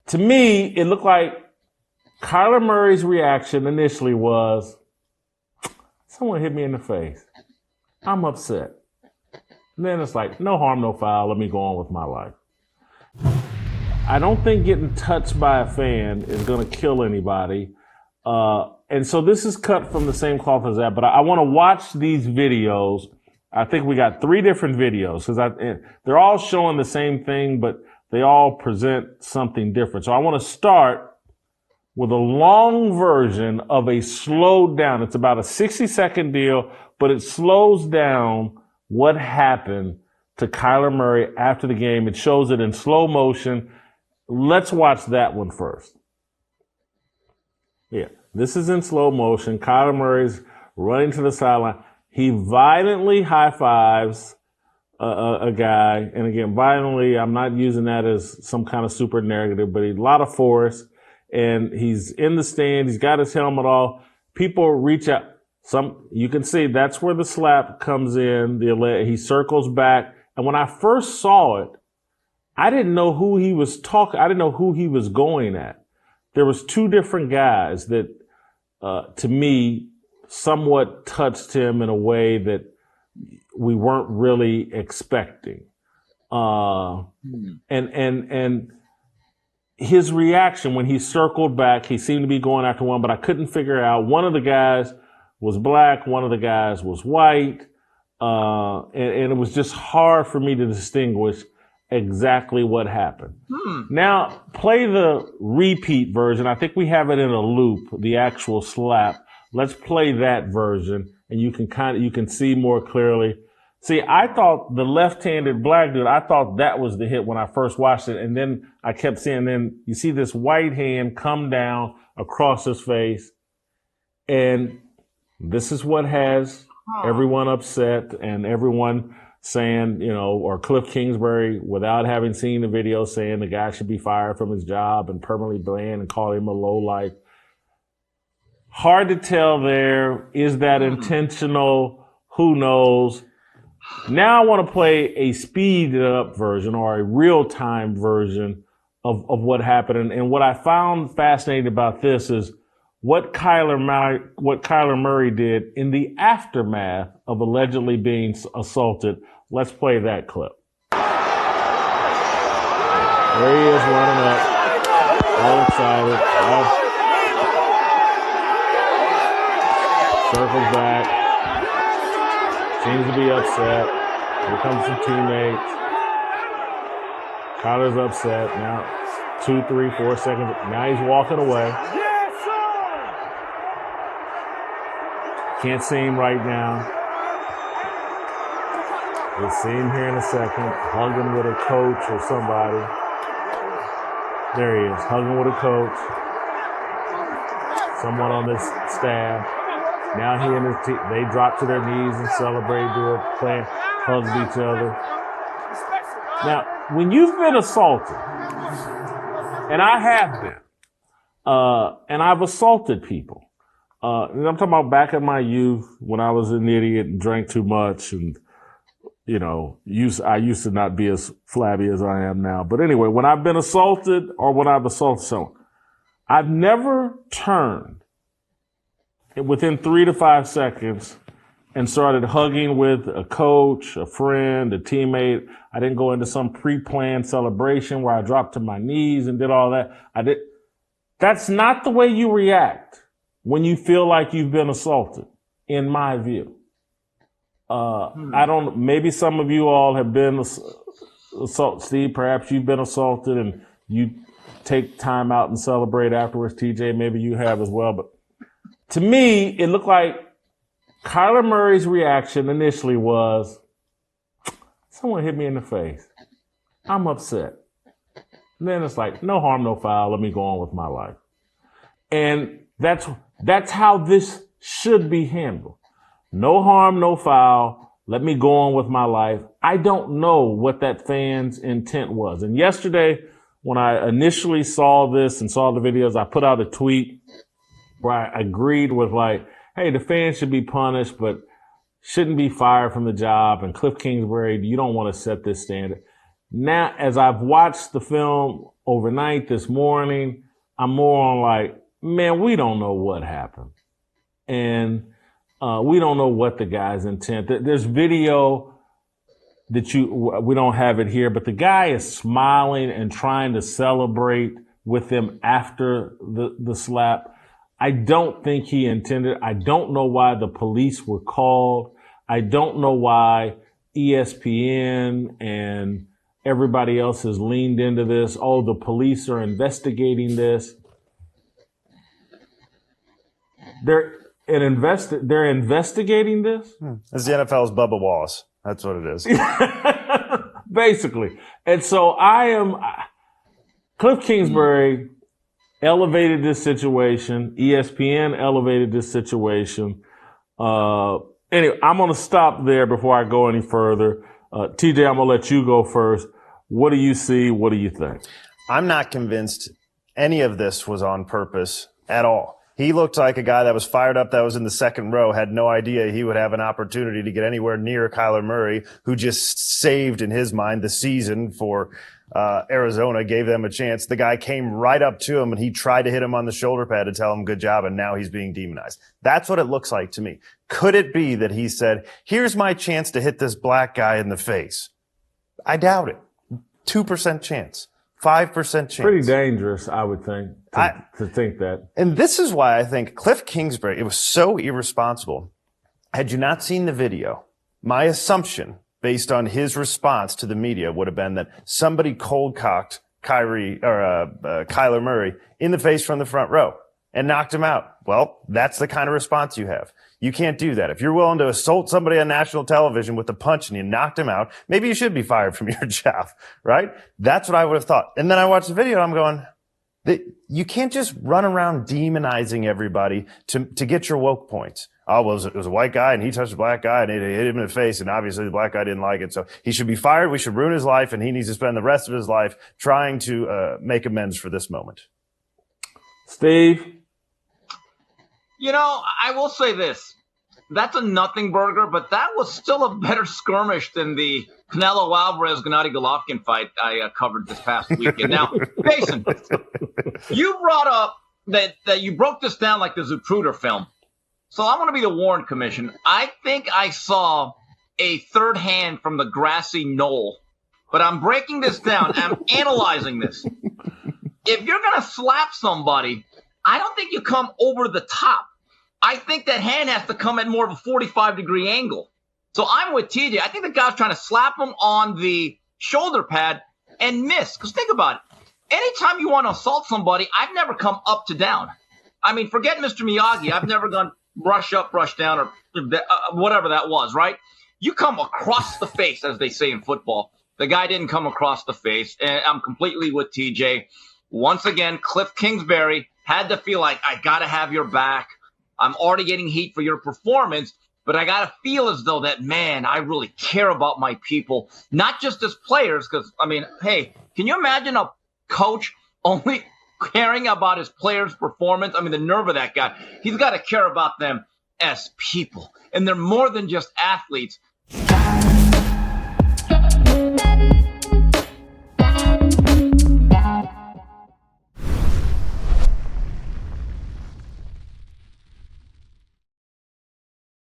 To me, it looked like Kyler Murray's reaction initially was, someone hit me in the face. I'm upset. And then it's like, no harm, no foul. Let me go on with my life. I don't think getting touched by a fan is going to kill anybody. And so this is cut from the same cloth as that, but I want to watch these videos. I think we got 3 different videos because they're all showing the same thing, but they all present something different. So I want to start with a long version of a slowed down. It's about a 60-second deal, but it slows down what happened to Kyler Murray after the game. It shows it in slow motion. Let's watch that one first. Yeah, this is in slow motion. Kyler Murray's running to the sideline. He violently high fives a guy. And again, violently, I'm not using that as some kind of super negative, but a lot of force. And he's in the stand. He's got his helmet off. People reach out. You can see that's where the slap comes in. He circles back. And when I first saw it, I didn't know who he was talking. I didn't know who he was going at. There was 2 different guys that, to me, somewhat touched him in a way that we weren't really expecting. And his reaction when he circled back, he seemed to be going after one, but I couldn't figure out. One of the guys was black, one of the guys was white, and it was just hard for me to distinguish exactly what happened. Now, play the repeat version. I think we have it in a loop, the actual slap. Let's play that version, and you can see more clearly. See, I thought the left-handed black dude, I thought that was the hit when I first watched it, and then I kept seeing, then you see this white hand come down across his face, and this is what has everyone upset and everyone saying, or Cliff Kingsbury, without having seen the video, saying the guy should be fired from his job and permanently banned and call him a lowlife. Hard to tell there. Is that intentional? Who knows? Now I want to play a speeded up version or a real-time version of what happened. And what I found fascinating about this is what Kyler Murray did in the aftermath of allegedly being assaulted. Let's play that clip. There he is running up, all excited, circles back, seems to be upset. Here comes some teammates. Kyler's upset now. 2, 3, 4 seconds. Now he's walking away. Can't see him right now. We'll see him here in a second, hugging with a coach or somebody. There he is, hugging with a coach. Someone on this staff. Now he and his team, they drop to their knees and celebrate, playing, hug each other. Now, when you've been assaulted, and I have been, and I've assaulted people, and I'm talking about back in my youth when I was an idiot and drank too much and, I used to not be as flabby as I am now. But anyway, when I've been assaulted or when I've assaulted someone, I've never turned within 3 to 5 seconds and started hugging with a coach, a friend, a teammate. I didn't go into some pre-planned celebration where I dropped to my knees and did all that. That's not the way you react when you feel like you've been assaulted, in my view. Maybe some of you all have been assaulted. Steve, perhaps you've been assaulted and you take time out and celebrate afterwards. TJ, maybe you have as well. But to me, it looked like Kyler Murray's reaction initially was, someone hit me in the face. I'm upset. And then it's like, no harm, no foul. Let me go on with my life. And that's how this should be handled. No harm, no foul. Let me go on with my life. I don't know what that fan's intent was. And yesterday, when I initially saw this and saw the videos, I put out a tweet where I agreed with hey, the fans should be punished, but shouldn't be fired from the job. And Cliff Kingsbury, you don't want to set this standard. Now, as I've watched the film overnight this morning, I'm more on like, man, we don't know what happened. And we don't know what the guy's intent. There's video that we don't have it here, but the guy is smiling and trying to celebrate with them after the slap. I don't think he intended. I don't know why the police were called. I don't know why ESPN and everybody else has leaned into this. Oh, the police are investigating this. They're investigating this? It's the NFL's Bubba Wallace. That's what it is. Basically. And so Cliff Kingsbury elevated this situation. ESPN elevated this situation. Anyway, I'm going to stop there before I go any further. TJ, I'm going to let you go first. What do you see? What do you think? I'm not convinced any of this was on purpose at all. He looked like a guy that was fired up, that was in the second row, had no idea he would have an opportunity to get anywhere near Kyler Murray, who just saved, in his mind, the season for Arizona, gave them a chance. The guy came right up to him, and he tried to hit him on the shoulder pad to tell him good job, and now he's being demonized. That's what it looks like to me. Could it be that he said, here's my chance to hit this black guy in the face? I doubt it. 2% chance. 5% chance. Pretty dangerous, I would think, to think that. And this is why I think Cliff Kingsbury, it was so irresponsible. Had you not seen the video, my assumption, based on his response to the media, would have been that somebody cold-cocked Kyler Murray in the face from the front row and knocked him out. Well, that's the kind of response you have. You can't do that. If you're willing to assault somebody on national television with a punch and you knocked him out, maybe you should be fired from your job, right? That's what I would have thought. And then I watched the video and I'm going, you can't just run around demonizing everybody to get your woke points. Oh, well, it was a white guy and he touched a black guy and it hit him in the face, and obviously the black guy didn't like it. So he should be fired. We should ruin his life, and he needs to spend the rest of his life trying to make amends for this moment. Steve? You know, I will say this. That's a nothing burger, but that was still a better skirmish than the Canelo Alvarez-Gennady Golovkin fight I covered this past weekend. Now, Jason, you brought up that you broke this down like the Zapruder film. So I'm going to be the Warren Commission. I think I saw a third hand from the grassy knoll, but I'm breaking this down. I'm analyzing this. If you're going to slap somebody, I don't think you come over the top. I think that hand has to come at more of a 45-degree angle. So I'm with TJ. I think the guy's trying to slap him on the shoulder pad and miss. Because think about it. Anytime you want to assault somebody, I've never come up to down. I mean, forget Mr. Miyagi. I've never gone brush up, brush down, or whatever that was, right? You come across the face, as they say in football. The guy didn't come across the face. And I'm completely with TJ. Once again, Cliff Kingsbury had to feel like, I got to have your back. I'm already getting heat for your performance, but I got to feel as though that, man, I really care about my people, not just as players. Because, I mean, hey, can you imagine a coach only caring about his players' performance? I mean, the nerve of that guy. He's got to care about them as people. And they're more than just athletes.